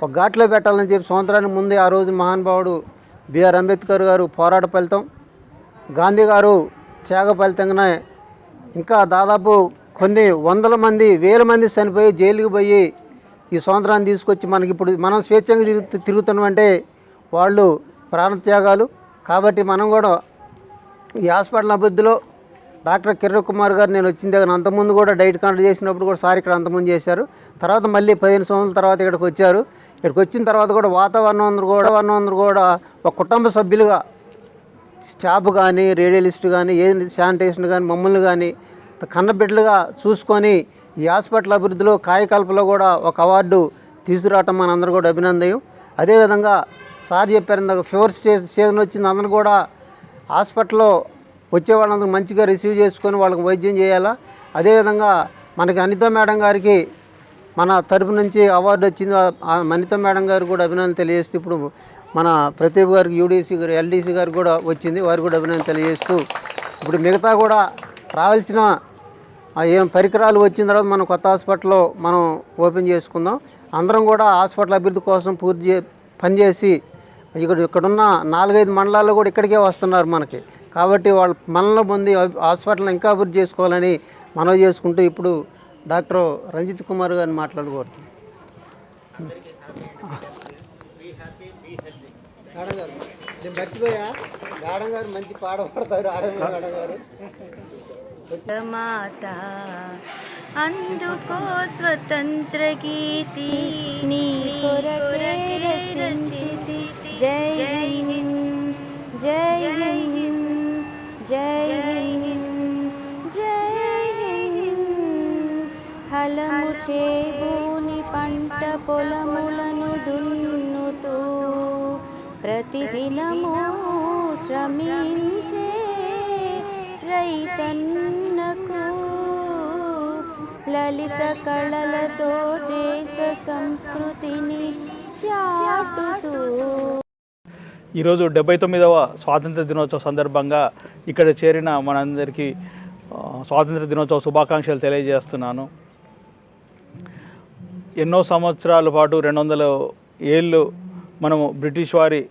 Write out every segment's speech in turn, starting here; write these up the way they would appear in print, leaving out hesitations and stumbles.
ఒక ఘాట్లో పెట్టాలని చెప్పి సంవత్సరానికి ముందే ఆ రోజు మహానుభావుడు బిఆర్ అంబేద్కర్ గారు పోరాట ఫలితం, గాంధీ గారు త్యాగ ఫలితంగానే ఇంకా దాదాపు కొన్ని వందల మంది వేల మంది చనిపోయి జైలుకి పోయి ఈ స్వాతంత్రాన్ని తీసుకొచ్చి మనకి ఇప్పుడు మనం స్వేచ్ఛంగా తిరుగుతున్నామంటే వాళ్ళు ప్రాణత్యాగాలు. కాబట్టి మనం కూడా ఈ హాస్పిటల్ అభివృద్ధిలో డాక్టర్ కిరణ్ కుమార్ గారు నేను వచ్చిన దగ్గర అంతకుముందు కూడా డైట్ కంట్రోల్ చేసినప్పుడు కూడా సార్ ఇక్కడ అంతకుముందు చేశారు. తర్వాత మళ్ళీ 15 సంవత్సరాల తర్వాత ఇక్కడికి వచ్చారు. ఇక్కడికి వచ్చిన తర్వాత కూడా వాతావరణం అందరూ కూడా ఒక కుటుంబ సభ్యులుగా స్టాఫ్ కానీ రేడియోలిస్ట్ కానీ ఏది శానిటేషన్ కానీ మమ్మల్ని కానీ కన్నబిడ్డలుగా చూసుకొని ఈ హాస్పిటల్ అభివృద్ధిలో కాయకల్పలో కూడా ఒక అవార్డు తీసుకురావటం మనందరూ కూడా అభినందనం. అదేవిధంగా సార్ చెప్పారు ఇందాక ఫీవర్ సీజన్ వచ్చింది, అందరూ కూడా హాస్పిటల్లో వచ్చే వాళ్ళందరూ మంచిగా రిసీవ్ చేసుకొని వాళ్ళకి వైద్యం చేయాలా. అదేవిధంగా మనకి అనిత మేడం గారికి మన తరపు నుంచి అవార్డు వచ్చింది. ఆ అనిత మేడం గారు కూడా అభినందన తెలియజేస్తూ ఇప్పుడు మన ప్రదీప్ గారికి యూడీసీ గారు ఎల్డీసీ గారు కూడా వచ్చింది, వారు కూడా అభినందన తెలియజేస్తూ ఇప్పుడు మిగతా కూడా రావాల్సిన ఏం పరికరాలు వచ్చిన తర్వాత మనం కొత్త హాస్పిటల్లో మనం ఓపెన్ చేసుకుందాం. అందరం కూడా హాస్పిటల్ అభివృద్ధి కోసం పనిచేసి ఇక్కడున్న 4-5 మండలాల్లో కూడా ఇక్కడికే వస్తున్నారు మనకి. కాబట్టి వాళ్ళ మనలో పొంది హాస్పిటల్ని ఇంకా అభివృద్ధి చేసుకోవాలని మనవి చేసుకుంటూ ఇప్పుడు డాక్టర్ రంజిత్ కుమార్ గారిని మాట్లాడకూడదు. మేడం గారు నేను మర్చిపోయా, మేడం గారు మంచి పాట పాడతారు. ఆరోగ్య మేడం గారు మాత అందుకో స్వతంత్ర గీతి నీ కొరకే రచించితి. జై హింద్ జై హింద్ జై హింద్ జై హింద్. హలము చేబూని పంట పొలములను దున్నుతూ ప్రతిదినము శ్రమించే రైతన్నకు లలిత కళలతో దేశ సంస్కృతిని చాటుతూ. ఈరోజు 79వ స్వాతంత్ర దినోత్సవ సందర్భంగా ఇక్కడ చేరిన మనందరికీ స్వాతంత్ర దినోత్సవ శుభాకాంక్షలు తెలియజేస్తున్నాను. ఎన్నో సంవత్సరాల పాటు 200 ఏళ్ళు మనము బ్రిటిష్ వారి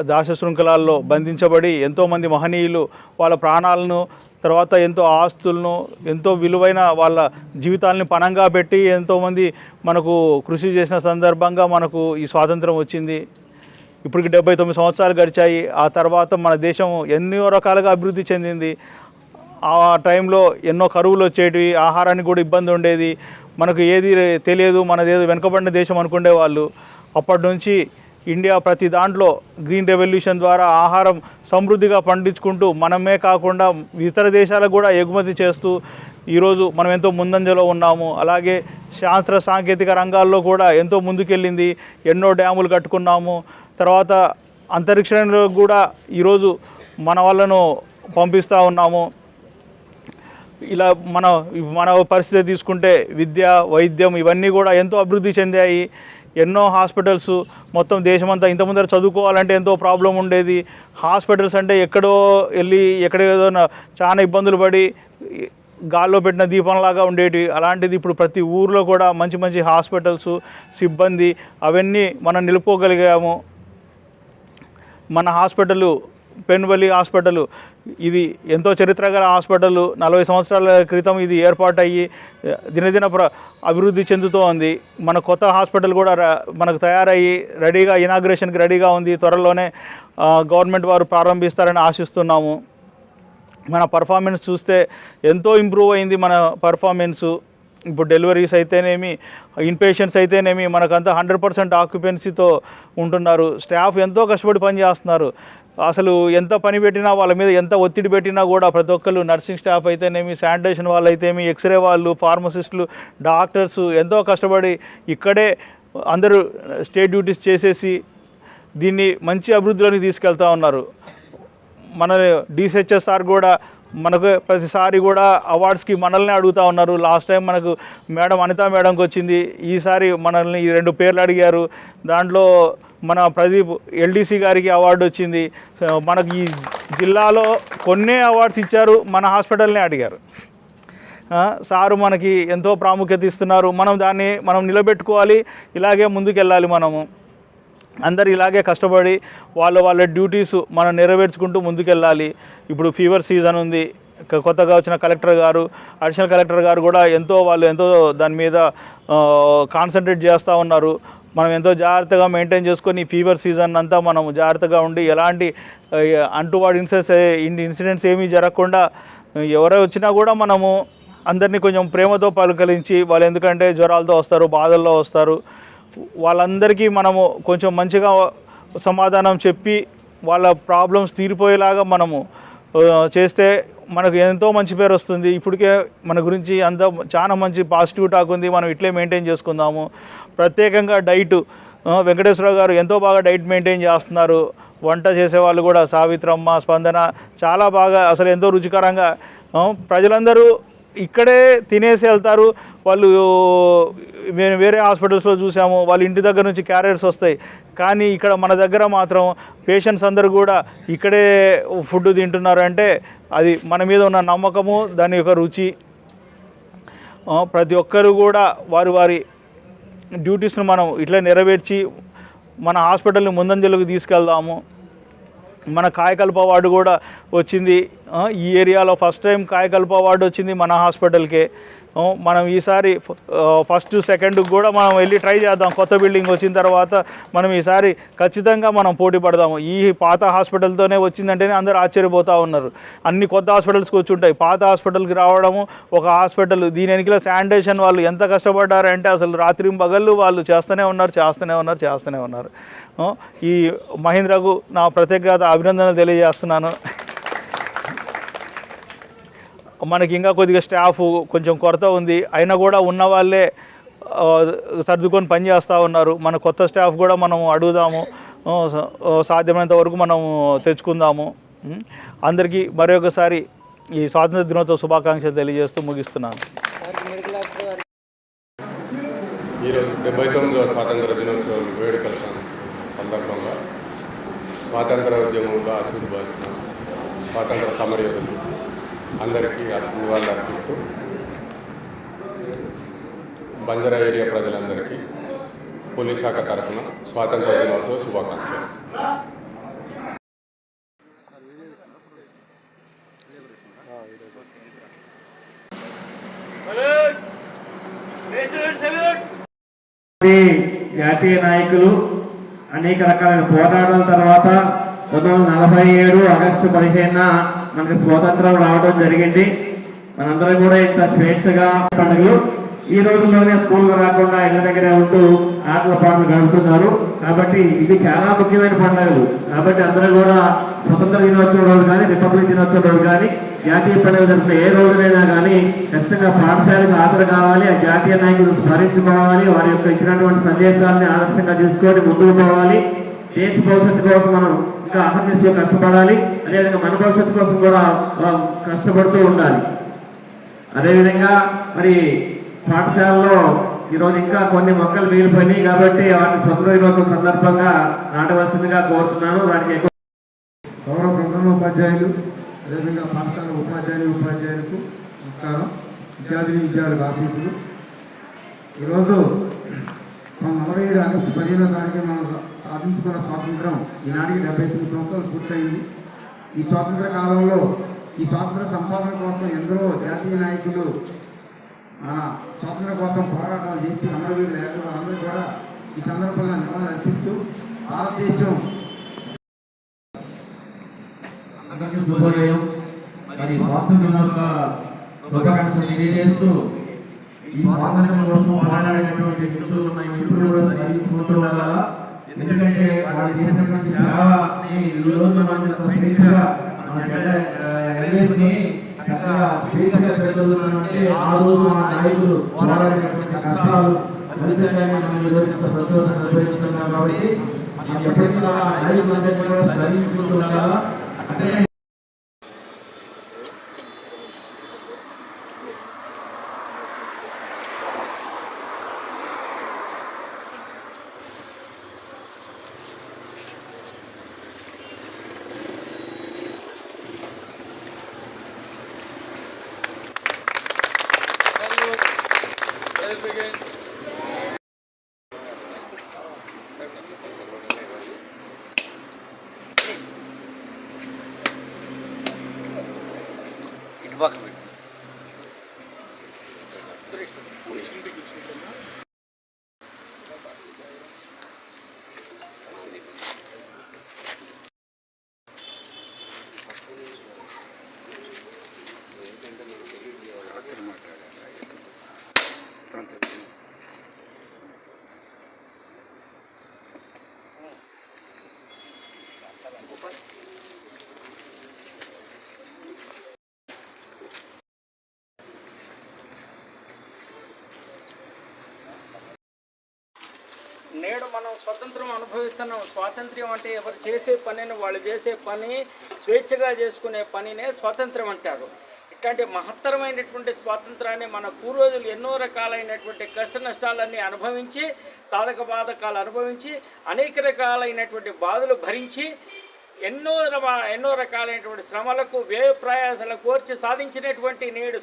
దాస శృంఖలాల్లో బంధించబడి ఎంతోమంది మహనీయులు వాళ్ళ ప్రాణాలను తర్వాత ఎంతో ఆస్తులను ఎంతో విలువైన వాళ్ళ జీవితాలని పణంగా పెట్టి ఎంతోమంది మనకు కృషి చేసిన సందర్భంగా మనకు ఈ స్వాతంత్రం వచ్చింది. ఇప్పటికి 79 సంవత్సరాలు గడిచాయి. ఆ తర్వాత మన దేశం ఎన్నో రకాలుగా అభివృద్ధి చెందింది. ఆ టైంలో ఎన్నో కరువులు వచ్చేటివి, ఆహారానికి కూడా ఇబ్బంది ఉండేది, మనకు ఏది తెలియదు, మనదేదో వెనుకబడిన దేశం అనుకునే వాళ్ళు. అప్పటి నుంచి ఇండియా ప్రతి దాంట్లో గ్రీన్ రెవల్యూషన్ ద్వారా ఆహారం సమృద్ధిగా పండించుకుంటూ మనమే కాకుండా ఇతర దేశాలకు కూడా ఎగుమతి చేస్తూ ఈరోజు మనం ఎంతో ముందంజలో ఉన్నాము. అలాగే శాస్త్ర సాంకేతిక రంగాల్లో కూడా ఎంతో ముందుకెళ్ళింది. ఎన్నో డ్యాములు కట్టుకున్నాము. తర్వాత అంతరిక్షంలో కూడా ఈరోజు మన వాళ్ళను పంపిస్తూ ఉన్నాము. ఇలా మన పరిస్థితి తీసుకుంటే విద్య వైద్యం ఇవన్నీ కూడా ఎంతో అభివృద్ధి చెందాయి. ఎన్నో హాస్పిటల్స్ మొత్తం దేశమంతా ఇంతకుముందర చదువుకోవాలంటే ఎంతో ప్రాబ్లం ఉండేది. హాస్పిటల్స్ అంటే ఎక్కడో వెళ్ళి ఎక్కడేదో చాలా ఇబ్బందులు పడి గాల్లో పెట్టిన దీపంలాగా ఉండేవి. అలాంటిది ఇప్పుడు ప్రతి ఊర్లో కూడా మంచి మంచి హాస్పిటల్స్ సిబ్బంది అవన్నీ మనం నిలుపుకోగలిగాము. మన హాస్పిటల్ పెన్వల్లి హాస్పిటల్ ఇది ఎంతో చరిత్ర గల హాస్పిటల్. 40 సంవత్సరాల క్రితం ఇది ఏర్పాటయ్యి దినదిన అభివృద్ధి చెందుతూ ఉంది. మన కొత్త హాస్పిటల్ కూడా మనకు తయారయ్యి రెడీగా ఇనాగ్రేషన్కి రెడీగా ఉంది. త్వరలోనే గవర్నమెంట్ వారు ప్రారంభిస్తారని ఆశిస్తున్నాము. మన పర్ఫార్మెన్స్ చూస్తే ఎంతో ఇంప్రూవ్ అయింది. మన పర్ఫార్మెన్సు ఇప్పుడు డెలివరీస్ అయితేనేమి ఇన్పేషెంట్స్ అయితేనేమి మనకంతా 100% ఆక్యుపెన్సీతో ఉంటున్నారు. స్టాఫ్ ఎంతో కష్టపడి పనిచేస్తున్నారు. అసలు ఎంత పని పెట్టినా వాళ్ళ మీద ఎంత ఒత్తిడి పెట్టినా కూడా ప్రతి ఒక్కరు నర్సింగ్ స్టాఫ్ అయితేనేమి శానిటేషన్ వాళ్ళు అయితేనేమి ఎక్స్రే వాళ్ళు ఫార్మసిస్టులు డాక్టర్స్ ఎంతో కష్టపడి ఇక్కడే అందరూ స్టేట్ డ్యూటీస్ చేసేసి దీన్ని మంచి అభివృద్ధిలోకి తీసుకెళ్తూ ఉన్నారు. మన డిసిహెచ్ఎస్ఆర్ కూడా మనకు ప్రతిసారి కూడా అవార్డ్స్కి మనల్ని అడుగుతూ ఉన్నారు. లాస్ట్ టైం మనకు మేడం అనితా మేడంకి వచ్చింది. ఈసారి మనల్ని 2 పేర్లు అడిగారు. దాంట్లో మన ప్రదీప్ ఎల్డీసీ గారికి అవార్డు వచ్చింది. మనకు ఈ జిల్లాలో కొన్ని అవార్డ్స్ ఇచ్చారు, మన హాస్పిటల్నే అడిగారు. సారు మనకి ఎంతో ప్రాముఖ్యత ఇస్తున్నారు. మనం నిలబెట్టుకోవాలి, ఇలాగే ముందుకెళ్ళాలి. మనము అందరు ఇలాగే కష్టపడి వాళ్ళ డ్యూటీస్ మనం నెరవేర్చుకుంటూ ముందుకెళ్ళాలి. ఇప్పుడు ఫీవర్ సీజన్ ఉంది, కొత్తగా వచ్చిన కలెక్టర్ గారు, అడిషనల్ కలెక్టర్ గారు కూడా ఎంతో దాని మీద కాన్సన్ట్రేట్ చేస్తూ ఉన్నారు. మనం ఎంతో జాగ్రత్తగా మెయింటైన్ చేసుకొని ఫీవర్ సీజన్ అంతా మనం జాగ్రత్తగా ఉండి ఎలాంటి అంటువాడి ఇన్సిడెంట్స్ ఏమీ జరగకుండా ఎవరో వచ్చినా కూడా మనము అందరినీ కొంచెం ప్రేమతో పలకరించి, వాళ్ళు ఎందుకంటే జ్వరాలతో వస్తారు, బాధల్లో వస్తారు, వాళ్ళందరికీ మనము కొంచెం మంచిగా సమాధానం చెప్పి వాళ్ళ ప్రాబ్లమ్స్ తీరిపోయేలాగా మనము చేస్తే మనకు ఎంతో మంచి పేరు వస్తుంది. ఇప్పటికే మన గురించి అంత చాలా మంచి పాజిటివ్ టాక్ ఉంది. మనం ఇట్లే మెయింటైన్ చేసుకుందాము. ప్రత్యేకంగా డైట్ వెంకటేశ్వర గారు ఎంతో బాగా డైట్ మెయింటైన్ చేస్తున్నారు. వంట చేసేవాళ్ళు కూడా సావిత్రమ్మ, స్పందన చాలా బాగా, అసలు ఎంతో రుచికరంగా. ప్రజలందరూ ఇక్కడే తినేసి వెళ్తారు. వాళ్ళు వేరే హాస్పిటల్స్లో చూసాము, వాళ్ళ ఇంటి దగ్గర నుంచి క్యారియర్స్ వస్తాయి, కానీ ఇక్కడ మన దగ్గర మాత్రం పేషెంట్స్ అందరూ కూడా ఇక్కడే ఫుడ్ తింటున్నారు. అంటే అది మన మీద ఉన్న నమ్మకము, దాని యొక్క రుచి. ప్రతి ఒక్కరు కూడా వారి డ్యూటీస్ను మనం ఇట్లా నెరవేర్చి మన హాస్పిటల్ని ముందంజలకు తీసుకెళ్దాము. మన కాయకల్ప అవార్డు కూడా వచ్చింది. ఈ ఏరియాలో ఫస్ట్ టైం కాయకల్ప అవార్డు వచ్చింది మన హాస్పిటల్కే. మనం ఈసారి ఫస్ట్ సెకండ్ కూడా మనం వెళ్ళి ట్రై చేద్దాం. కొత్త బిల్డింగ్ వచ్చిన తర్వాత మనం ఈసారి ఖచ్చితంగా మనం పోటీ పడదాము. ఈ పాత హాస్పిటల్తోనే వచ్చిందంటేనే అందరూ ఆశ్చర్యపోతూ ఉన్నారు. అన్ని కొత్త హాస్పిటల్స్కి వచ్చి ఉంటాయి, పాత హాస్పిటల్కి రావడము ఒక హాస్పిటల్. దీని వెనుకల శానిటేషన్ వాళ్ళు ఎంత కష్టపడ్డారంటే అసలు రాత్రి పగళ్ళు వాళ్ళు చేస్తూనే ఉన్నారు. ఈ మహేంద్రకు నా ప్రత్యేకత అభినందనలు తెలియజేస్తున్నాను. మనకి ఇంకా కొద్దిగా స్టాఫ్ కొంచెం కొరత ఉంది, అయినా కూడా ఉన్న వాళ్ళే సర్దుకొని పనిచేస్తూ ఉన్నారు. మన కొత్త స్టాఫ్ కూడా మనం అడుగుదాము, సాధ్యమైనంత వరకు మనం తెచ్చుకుందాము. అందరికీ మరొకసారి ఈ స్వాతంత్ర దినోత్సవ శుభాకాంక్షలు తెలియజేస్తూ ముగిస్తున్నాను. ఈరోజు 79వ స్వాతంత్ర దినోత్సవం వేడుకల సందర్భంగా స్వాతంత్ర ఉద్యమంలో ఆశీర్వదిస్తున్న స్వాతంత్ర సమరయోధులు అందరికీ నివాళులు అర్పిస్తూ బంజారా ఏరియా ప్రజలందరికీ పోలీస్ శాఖ తరఫున స్వాతంత్ర దినోత్సవ శుభాకాంక్షలు. జాతీయ నాయకులు అనేక రకాల పోరాటాల తర్వాత 1947 ఆగస్టు 15న మనకి స్వాతంత్రం రావడం జరిగింది. మనందరం కూడా ఇంత స్వేచ్ఛగా పండుగలు ఈ రోజుల్లోనే స్కూల్కి రాకుండా ఇళ్ళ దగ్గరే ఉంటూ ఆటల పాటలు గడుపుతున్నారు. కాబట్టి ఇది చాలా ముఖ్యమైన పండుగలు. కాబట్టి అందరూ కూడా స్వతంత్ర దినోత్సవం రోజు కానీ, రిపబ్లిక్ దినోత్సవం రోజు కానీ, జాతీయ పండుగ జరిపిన ఏ రోజునైనా కానీ ఖచ్చితంగా పాఠశాలకు హాజరు కావాలి. ఆ జాతీయ నాయకులు స్మరించుకోవాలి. వారి యొక్క ఇచ్చినటువంటి సందేశాలని ఆదర్శంగా తీసుకొని ముందుకు పోవాలి. దేశ భవిష్యత్తు కోసం మనం ఇంకా అహర్నిశలో కష్టపడాలి. అదేవిధంగా మన భవిష్యత్తు కోసం కూడా కష్టపడుతూ ఉండాలి. అదేవిధంగా మరి పాఠశాలలో ఈరోజు ఇంకా కొన్ని మొక్కలు మిగిలిపోయినాయి కాబట్టి వాటిని స్వతంత్ర దినోత్సవం సందర్భంగా నాటవలసిందిగా కోరుతున్నాను. దానికి గౌరవ ప్రధానోపాధ్యాయులు, అదేవిధంగా పాఠశాల ఉపాధ్యాయులకు నమస్కారం. విద్యార్థులకు ఆశీస్సులు. ఈరోజు 47 ఆగస్టు 15వ తారీఖు మనం సాధించుకున్న స్వాతంత్రం ఈనాటికి 79 సంవత్సరాలు పూర్తయింది. ఈ స్వాతంత్ర కాలంలో ఈ స్వాతంత్ర సంపాదన కోసం ఎందరో జాతీయ నాయకులు మన స్వాతంత్రం కోసం పోరాటాలు చేసి అమరవీరులు లేకుండా అందరూ కూడా ఈ సందర్భంగా నివాళులు అర్పిస్తూ భారతదేశం శుభోదయం. మరి స్వాతంత్ర దినోత్సవ శుభాకాంక్షలు తెలియజేస్తూ ఈ స్వాతంత్రం కోసం పోరాడినటువంటి వ్యక్తులు ఇప్పుడు కూడా సాధించుకుంటూ ఉండాలా. ఎందుకంటే వాళ్ళు చేసినటువంటి సేవని ఈ రోజు మనం స్వేచ్ఛగా మన ఎల్ఏస్ని చక్కగా స్వేచ్ఛగా పెట్టుకుంటే ఆ రోజు మన నాయకులు పోరాడినటువంటి కష్టాలు ఫలితంగానే మనం ఈరోజు సంతోషంగా నిర్వహిస్తున్నాం. కాబట్టి మనం ఎప్పటికీ కూడా నాయకులందరినీ కూడా సాధించుకుంటూ ఉండాలా. అంటే పక్కన పెట్టు. నేడు మనం స్వతంత్రం అనుభవిస్తున్నాం. స్వాతంత్ర్యం అంటే ఎవరు చేసే పనిని వాళ్ళు చేసే పని స్వేచ్ఛగా చేసుకునే పనినే స్వాతంత్రం అంటారు. ఇట్లాంటి మహత్తరమైనటువంటి స్వాతంత్రాన్ని మన పూర్వజులు ఎన్నో రకాలైనటువంటి కష్ట నష్టాలన్నీ అనుభవించి, సాధక బాధకాలు అనుభవించి, అనేక రకాలైనటువంటి బాధలు భరించి, ఎన్నో రకాలైనటువంటి శ్రమలకు వ్యయ ప్రయాసాలకు కోర్చి సాధించినటువంటి నేడు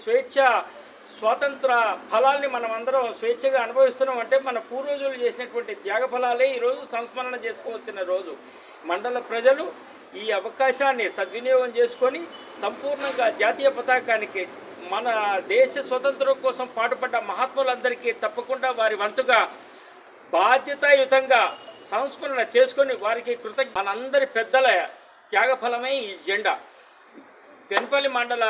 స్వాతంత్ర ఫలాల్ని మనం అందరం స్వేచ్ఛగా అనుభవిస్తున్నాం. అంటే మన పూర్వజులు చేసినటువంటి త్యాగ ఫలాలే ఈరోజు సంస్మరణ చేసుకోవాల్సిన రోజు. మండల ప్రజలు ఈ అవకాశాన్ని సద్వినియోగం చేసుకొని సంపూర్ణంగా జాతీయ పతాకానికి, మన దేశ స్వతంత్రం కోసం పాటుపడ్డ మహాత్ములందరికీ తప్పకుండా వారి వంతుగా బాధ్యతాయుతంగా సంస్మరణ చేసుకొని వారికి మనందరి పెద్దల త్యాగఫలమే ఈ జెండా. పెనుపల్లి మండల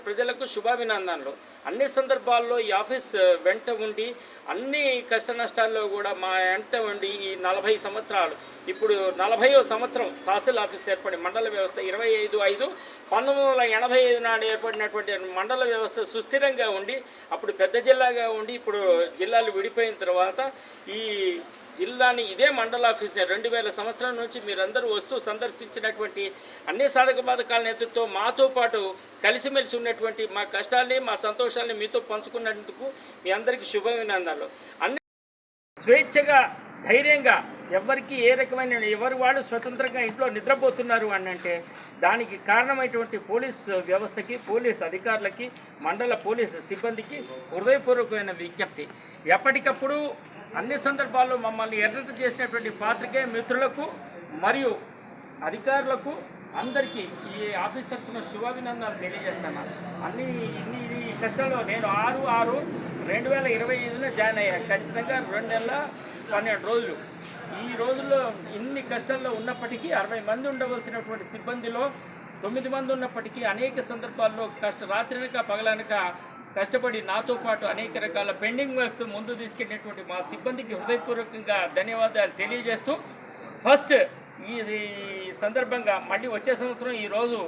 ప్రజలకు శుభాభినందనలు. అన్ని సందర్భాల్లో ఈ ఆఫీస్ వెంట ఉండి, అన్ని కష్ట నష్టాల్లో కూడా మా వెంట ఉండి ఈ 40 సంవత్సరాలు, ఇప్పుడు 40వ సంవత్సరం తహసీల్ ఆఫీస్ ఏర్పడి మండల వ్యవస్థ 25/5/1985 నాడు ఏర్పడినటువంటి మండల వ్యవస్థ సుస్థిరంగా ఉండి, అప్పుడు పెద్ద జిల్లాగా ఉండి, ఇప్పుడు జిల్లాలు విడిపోయిన తర్వాత ఈ జిల్లాని ఇదే మండల ఆఫీస్ని 2000 సంవత్సరం నుంచి మీరందరూ వస్తూ సందర్శించినటువంటి అన్ని సాధక బాధకాల నేతృత్వంతో మాతో పాటు కలిసిమెలిసి ఉన్నటువంటి మా కష్టాల్ని, మా సంతోషాలని మీతో పంచుకున్నందుకు మీ అందరికీ శుభాభినందనలు. అన్ని స్వేచ్ఛగా, ధైర్యంగా, ఎవరికి ఏ రకమైన ఎవరు వాళ్ళు స్వతంత్రంగా ఇంట్లో నిద్రపోతున్నారు అని అంటే దానికి కారణమైనటువంటి పోలీస్ వ్యవస్థకి, పోలీస్ అధికారులకి, మండల పోలీసు సిబ్బందికి హృదయపూర్వకమైన విజ్ఞప్తి. ఎప్పటికప్పుడు అన్ని సందర్భాల్లో మమ్మల్ని ఎర్రట చేసినటువంటి పాత్రికేయ మిత్రులకు మరియు అధికారులకు అందరికీ ఈ ఆఫీస్ తరఫున శుభాభినందనలు తెలియజేస్తున్నాను. ఇన్ని కష్టాల్లో నేను 6/6/2025 జాయిన్ అయ్యాను. ఖచ్చితంగా 2 నెలల 12 రోజులు. ఈ రోజుల్లో ఇన్ని కష్టాల్లో ఉన్నప్పటికీ 60 మంది ఉండవలసినటువంటి సిబ్బందిలో 9 మంది ఉన్నప్పటికీ అనేక సందర్భాల్లో రాత్రినక పగలనక కష్టపడి నాతో పాటు అనేక రకాల పెండింగ్ వర్క్స్ ముందు తీసుకెళ్ళినటువంటి మా సిబ్బందికి హృదయపూర్వకంగా ధన్యవాదాలు తెలియజేస్తూ, ఫస్ట్ ఈ సందర్భంగా మళ్ళీ వచ్చే సంవత్సరం ఈరోజు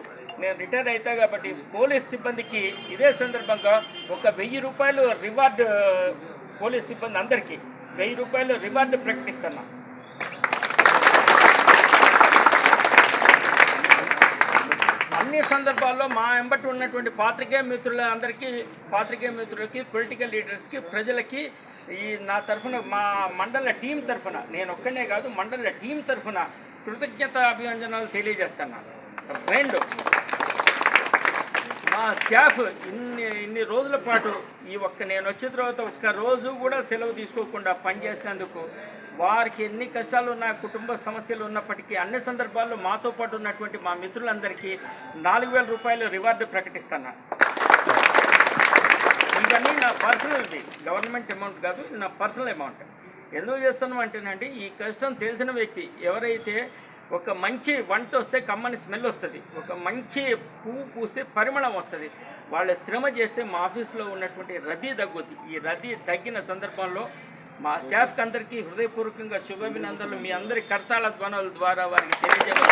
నేను రిటైర్ అవుతా కాబట్టి పోలీస్ సిబ్బందికి ఇదే సందర్భంగా ఒక 1000 రూపాయలు రివార్డు, పోలీస్ సిబ్బంది అందరికీ 1000 రూపాయలు రివార్డు ప్రకటిస్తున్నా. అన్ని సందర్భాల్లో మా వెంబటి ఉన్నటువంటి పాత్రికేయ మిత్రులకి, పొలిటికల్ లీడర్స్కి, ప్రజలకి ఈ నా తరఫున, మా మండల టీం తరఫున, నేను ఒక్కనే కాదు మండల టీం తరఫున కృతజ్ఞత అభివందనాలు తెలియజేస్తున్నాను. 2, మా స్టాఫ్ ఇన్ని రోజుల పాటు నేను వచ్చిన తర్వాత ఒక్క రోజు కూడా సెలవు తీసుకోకుండా పనిచేసినందుకు, వారికి ఎన్ని కష్టాలు ఉన్న, కుటుంబ సమస్యలు ఉన్నప్పటికీ అన్ని సందర్భాల్లో మాతో పాటు ఉన్నటువంటి మా మిత్రులందరికీ 4000 రూపాయలు రివార్డు ప్రకటిస్తున్నాను. ఇవన్నీ నా పర్సనల్ది, గవర్నమెంట్ అమౌంట్ కాదు, నా పర్సనల్ అమౌంట్. ఎందుకు చేస్తున్నాం అంటేనండి, ఈ కష్టం తెలిసిన వ్యక్తి ఎవరైతే, ఒక మంచి వంట వస్తే కమ్మని స్మెల్ వస్తుంది, ఒక మంచి పువ్వు పూస్తే పరిమళం వస్తుంది, వాళ్ళ శ్రమ చేస్తే మా ఆఫీస్లో ఉన్నటువంటి రద్దీ తగ్గుద్ది. ఈ రద్దీ తగ్గిన సందర్భంలో మా స్టాఫ్కి అందరికీ హృదయపూర్వకంగా శుభాభినందనలు మీ అందరి కర్తాల ధ్వనుల ద్వారా వారికి తెలియజేయాలి.